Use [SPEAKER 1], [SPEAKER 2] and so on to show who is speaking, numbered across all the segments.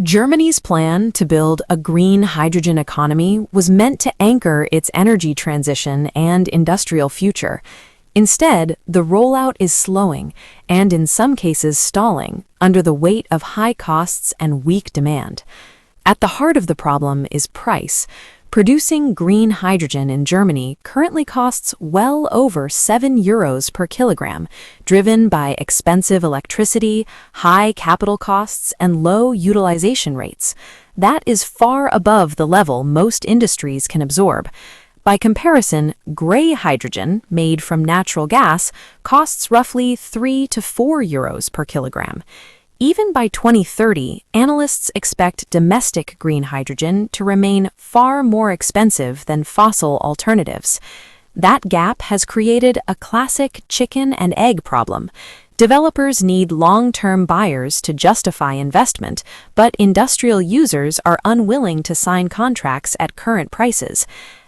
[SPEAKER 1] Germany's plan to build a green hydrogen economy was meant to anchor its energy transition and industrial future. Instead, the rollout is slowing and in some cases stalling under the weight of high costs and weak demand. At the heart of the problem is price. Producing green hydrogen in Germany currently costs well over €7 per kilogram, driven by expensive electricity, high capital costs, and low utilization rates. That is far above the level most industries can absorb. By comparison, gray hydrogen, made from natural gas, costs roughly €3 to €4 per kilogram. Even by 2030, analysts expect domestic green hydrogen to remain far more expensive than fossil alternatives. That gap has created a classic chicken and egg problem. Developers need long-term buyers to justify investment, but industrial users are unwilling to sign contracts at current prices.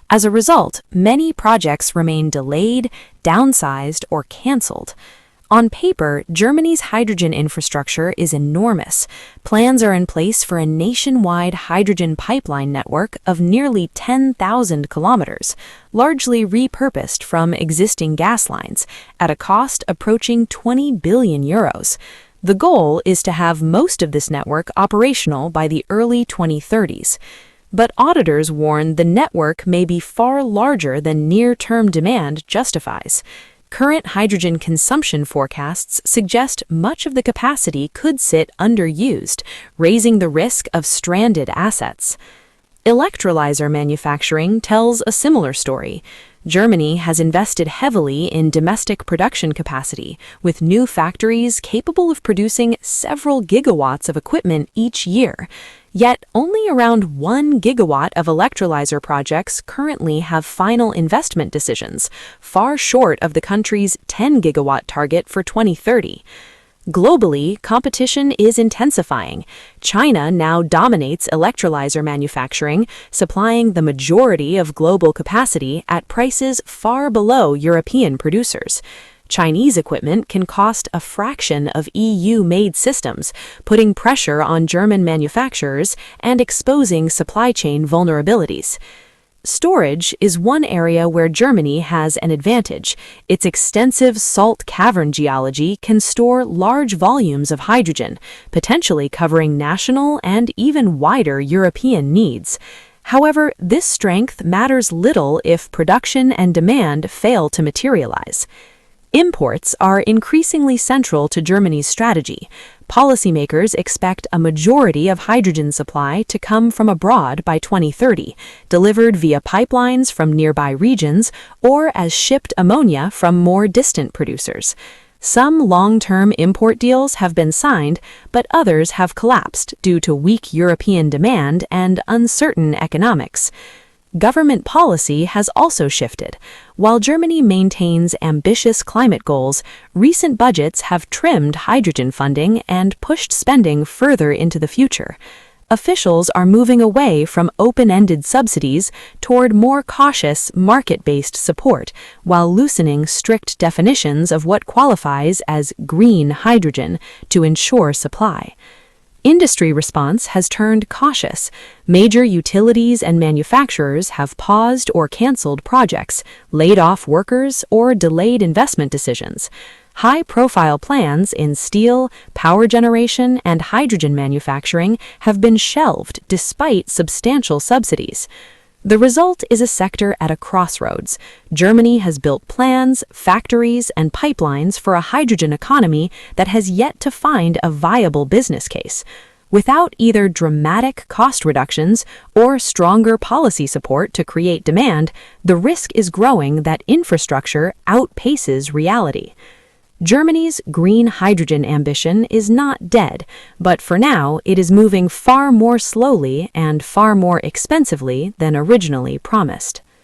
[SPEAKER 1] As a result, many projects remain delayed, downsized, or canceled. On paper, Germany's hydrogen infrastructure is enormous. Plans are in place for a nationwide hydrogen pipeline network of nearly 10,000 kilometers, largely repurposed from existing gas lines, at a cost approaching €20 billion. The goal is to have most of this network operational by the early 2030s. But auditors warn the network may be far larger than near-term demand justifies. Current hydrogen consumption forecasts suggest much of the capacity could sit underused, raising the risk of stranded assets. Electrolyzer manufacturing tells a similar story. Germany has invested heavily in domestic production capacity, with new factories capable of producing several gigawatts of equipment each year. Yet, only around 1 gigawatt of electrolyzer projects currently have final investment decisions, far short of the country's 10 gigawatt target for 2030. Globally, competition is intensifying. China now dominates electrolyzer manufacturing, supplying the majority of global capacity at prices far below European producers. Chinese equipment can cost a fraction of EU-made systems, putting pressure on German manufacturers and exposing supply chain vulnerabilities. Storage is one area where Germany has an advantage. Its extensive salt cavern geology can store large volumes of hydrogen, potentially covering national and even wider European needs. However, this strength matters little if production and demand fail to materialize. Imports are increasingly central to Germany's strategy. Policymakers expect a majority of hydrogen supply to come from abroad by 2030, delivered via pipelines from nearby regions or as shipped ammonia from more distant producers. Some long-term import deals have been signed, but others have collapsed due to weak European demand and uncertain economics. Government policy has also shifted. While Germany maintains ambitious climate goals, recent budgets have trimmed hydrogen funding and pushed spending further into the future. Officials are moving away from open-ended subsidies toward more cautious, market-based support, while loosening strict definitions of what qualifies as green hydrogen to ensure supply. Industry response has turned cautious. Major utilities and manufacturers have paused or canceled projects, laid off workers, or delayed investment decisions. High-profile plans in steel, power generation, and hydrogen manufacturing have been shelved despite substantial subsidies. The result is a sector at a crossroads. Germany has built plans, factories, and pipelines for a hydrogen economy that has yet to find a viable business case. Without either dramatic cost reductions or stronger policy support to create demand, the risk is growing that infrastructure outpaces reality. Germany's green hydrogen ambition is not dead, but for now it is moving far more slowly and far more expensively than originally promised.